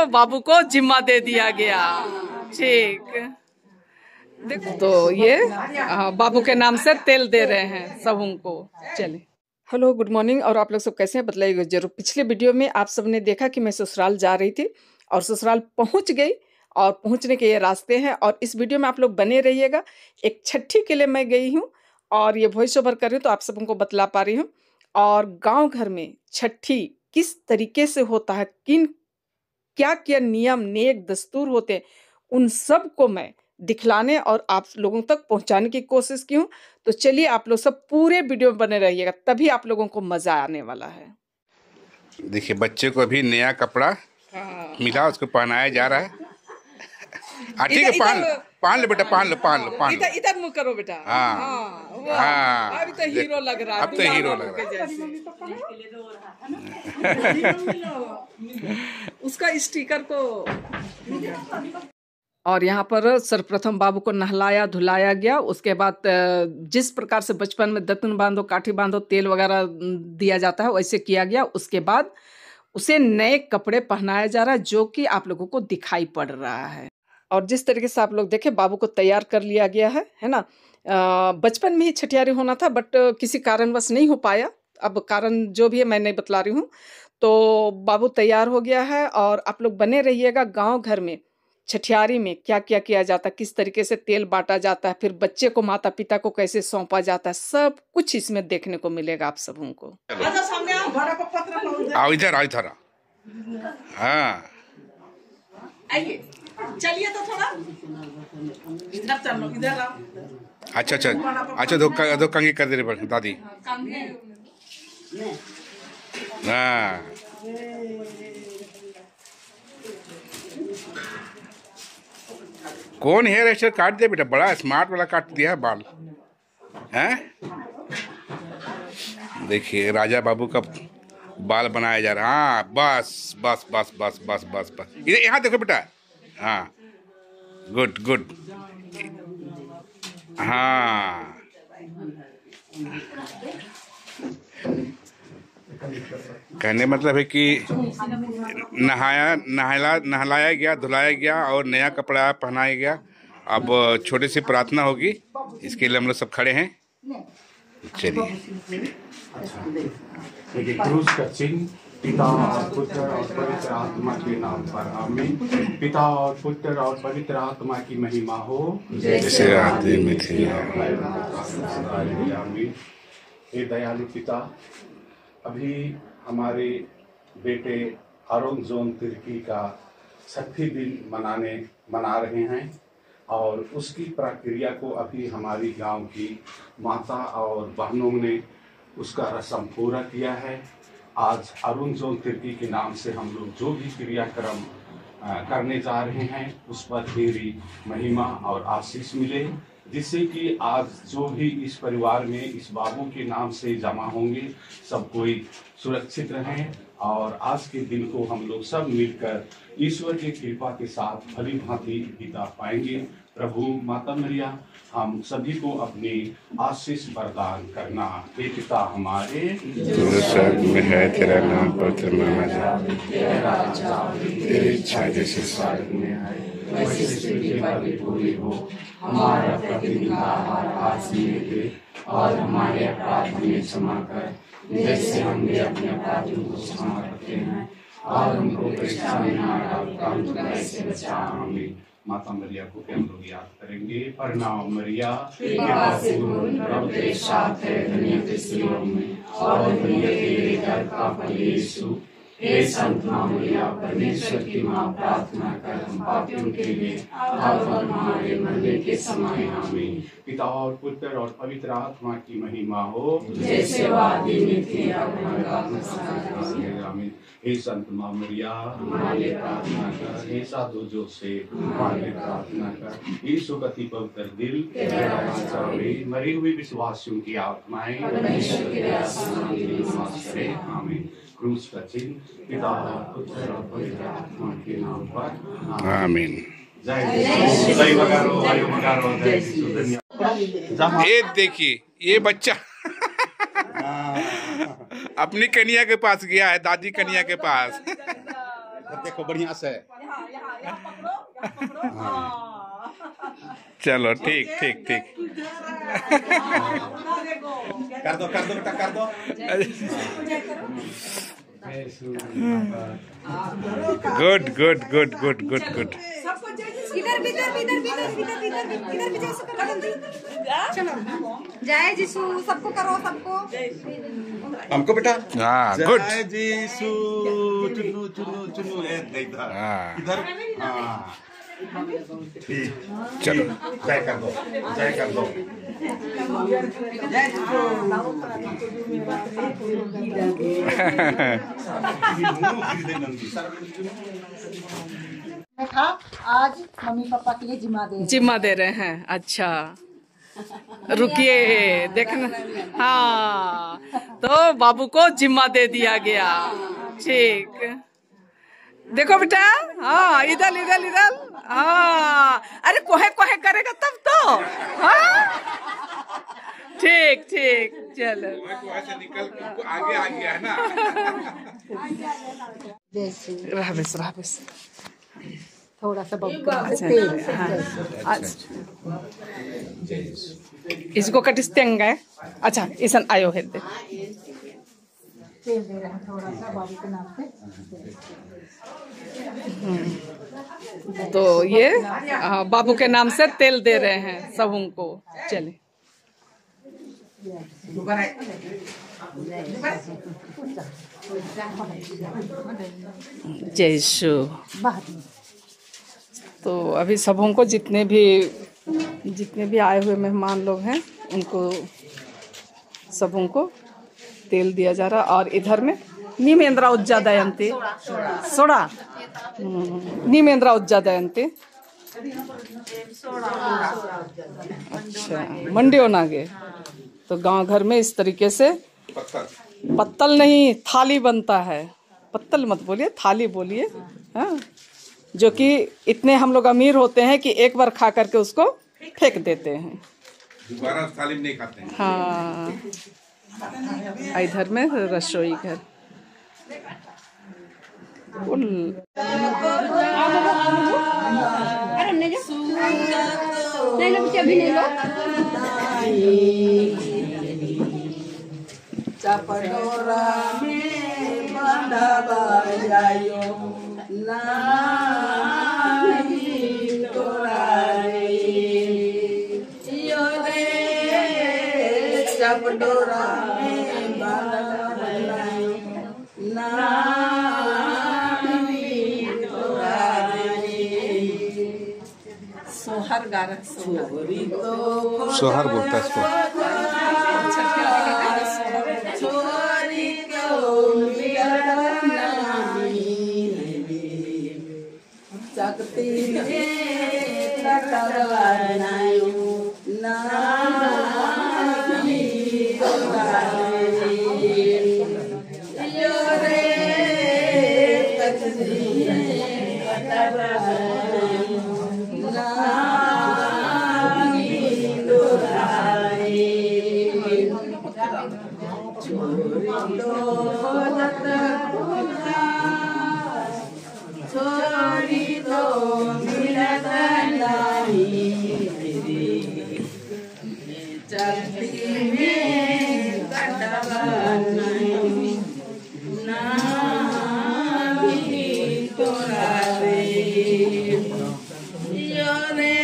बाबू को जिम्मा दे दिया गया। ठीक, देखो तो ये बाबू के नाम से तेल दे रहे हैं सब उनको। चले, हेलो गुड मॉर्निंग। और आप लोग सब कैसे हैं बताइएगा जरूर। पिछले वीडियो में आप सबने देखा कि मैं ससुराल जा रही थी और ससुराल पहुंच गई और पहुंचने के ये रास्ते हैं। और इस वीडियो में आप लोग बने रहिएगा। एक छठी के लिए मैं गई हूँ और ये वॉइस ओवर कर रही हूँ तो आप सबको बतला पा रही हूँ। और गांव घर में छठी किस तरीके से होता है, किन क्या क्या नियम नेक दस्तूर होते हैं, उन सब को मैं दिखलाने और आप लोगों तक पहुंचाने की कोशिश की हूँ। तो चलिए आप लोग सब पूरे वीडियो में बने रहिएगा, तभी आप लोगों को मजा आने वाला है। देखिए बच्चे को अभी नया कपड़ा मिला, उसको पहनाया जा रहा है। ठीक है, पहन लो बेटा, पहन लो। इधर मुँह करो बेटा। हाँ, अभी तो हीरो लग रहा है, अब तो हीरो लग रहा है। उसका स्टिकर को। और यहाँ पर सर्वप्रथम बाबू को नहलाया धुलाया गया। उसके बाद जिस प्रकार से बचपन में दतन बांधो काठी बांधो तेल वगैरह दिया जाता है वैसे किया गया। उसके बाद उसे नए कपड़े पहनाया जा रहा है जो कि आप लोगों को दिखाई पड़ रहा है। और जिस तरीके से आप लोग देखें बाबू को तैयार कर लिया गया है ना। बचपन में ही छठियारी होना था बट किसी कारणवश नहीं हो पाया। अब कारण जो भी है मैं नहीं बतला रही हूँ। तो बाबू तैयार हो गया है और आप लोग बने रहिएगा। गांव घर में छठियारी में क्या क्या किया जाता है, किस तरीके से तेल बांटा जाता है, फिर बच्चे को माता पिता को कैसे सौंपा जाता है, सब कुछ इसमें देखने को मिलेगा आप सबों को। आओ इधर, आओ इधर। हाँ आइए, चलिए तो थोड़ा इधर चलो, इधर आओ। अच्छा, दो कंघी कर दे रहे दादी। हाँ, कौन हेयर स्टाइल काट दिया बेटा? बड़ा स्मार्ट वाला काट दिया है बाल, हैं? देखिए राजा बाबू का बाल बनाया जा रहा है। हाँ, बस बस बस बस बस बस बस, इधर यहाँ देखो बेटा। हाँ, गुड गुड। हाँ, कहने मतलब है कि नहलाया गया धुलाया गया और नया कपड़ा पहनाया गया। अब छोटी सी प्रार्थना होगी, इसके लिए हम लोग सब खड़े हैं। चलिए। क्रूस का चिन्ह पिता और पुत्र और पवित्र आत्मा के नाम पर आमीन। पिता और पुत्र और पवित्र आत्मा की महिमा हो जैसे आदि में थी। आमीन। हे दयालु पिता, अभी हमारे बेटे अरुण जोन तिर्की का 6 दिन मना रहे हैं और उसकी प्रक्रिया को अभी हमारी गांव की माता और बहनों ने उसका रस्म पूरा किया है। आज अरुण जोन तिर्की के नाम से हम लोग जो भी क्रियाक्रम करने जा रहे हैं उस पर तेरी महिमा और आशीष मिले, जिससे कि आज जो भी इस परिवार में इस बाबू के नाम से जमा होंगे सब कोई सुरक्षित रहें और आज के दिन को हम लोग सब मिलकर ईश्वर की कृपा के साथ भली भांति बिता पाएंगे। प्रभु माता मरिया हम सभी को अपनी आशीष प्रदान करना। हे पिता हमारे जो स्वर्ग में है, तेरा नाम पवित्र माना जाए, तेरी इच्छा जैसे स्वर्ग में है वैसे पृथ्वी पर भी पूरी हो। हमारा प्रतिदिन का आहार आज हमें दे और हमारे अपराध हमें क्षमा कर जैसे हम भी अपने अपराधियों को क्षमा करते हैं और हमको परीक्षा में न डाल परंतु बुराई से बचा। आमीन। माता मरिया को हम लोग याद करेंगे। प्रणाम मरिया, कृपा से प्रभु तेरे साथ है, धन्य तू स्त्रियों में और धन्य तेरे गर्भ का फल यीशु। हे संत मां मरिया, परमेश्वर की मां, प्रार्थना कर हम पापियों के लिए अब और हमारे मरने के समय। आमीन। पिता और पुत्र और पवित्र आत्मा की महिमा हो जैसे आदि में थी अब और सदा। आमीन। हे संत मां मरिया, हमारे लिए प्रार्थना कर। हे साधु जोसेफ, हमारे लिए प्रार्थना कर। यीशु गति पवित्र दिल, मरी हुई विश्वासियों की आत्माएं परमेश्वर की दया से निवास करें। आमीन। क्रूस का चिन्ह पिता पुत्र और पवित्र आत्मा के नाम पर। आमीन। जय बगारो, जय बगारो, जय। ये देखिए ये बच्चा अपनी कन्या के पास गया है, दादी कन्या के पास। देखो बढ़िया से। चलो ठीक ठीक ठीक। कर दो बेटा कर दो। Good good good good good good. इधर चलो जय जीसू सबको करो सबको। हमको बेटा। हाँ गुड। जय जीसू। चुन्नू चुन्नू चुन्नू इधर इधर। हाँ ठीक। चलो जय कर दो जय कर दो। आज मम्मी पापा के लिए जिम्मा दे रहे हैं। अच्छा रुकिए देखना। हाँ तो बाबू को जिम्मा दे दिया गया। ठीक देखो बेटा। हाँ इधर इधर इधर। हाँ अरे कोहे कोहे करेगा तब तो। हाँ ठीक ठीक चलो। ऐसे निकल आगे आ गया है ना। राबिस थोड़ा सा इसको कटिस्तेंगे। अच्छा इसन आयो है दे। तेल दे रहे हैं थोड़ा सा बाबू के नाम से। तो ये बाबू के नाम से तेल दे रहे हैं सब उनको। चले जय यीशु। तो अभी सबों को जितने भी आए हुए मेहमान लोग हैं उनको सबों को तेल दिया जा रहा। और इधर में नीमेंद्रा उज्जा दयंती सोड़ा नीमेंद्रा उज्जा दयंती। अच्छा मंडियो नागे। तो गांव घर में इस तरीके से पत्तल नहीं थाली बनता है। पत्तल मत बोलिए थाली बोलिए। हाँ जो कि इतने हम लोग अमीर होते हैं कि एक बार खा करके उसको फेंक देते हैं। दोबारा थाली में नहीं खाते हैं। हाँ इधर में रसोई घर। नहीं लो अभी नहीं लो। चपडोरा में बंधवा जायो नाही तोरा रे यो रे चपडोरा में बंधवा जायो नाही तोरा रे। सोहर गारक सोहरी तो सोहर बोलता है इसको। छोरी को मिलना शक्ति में कटवानायो नाही तोरारे यो रे शक्ति में कटवानायो नाही तोरारे। छोरी तो मिलत नहीं चलती में कटवानायो नाही तोरा रे यो रे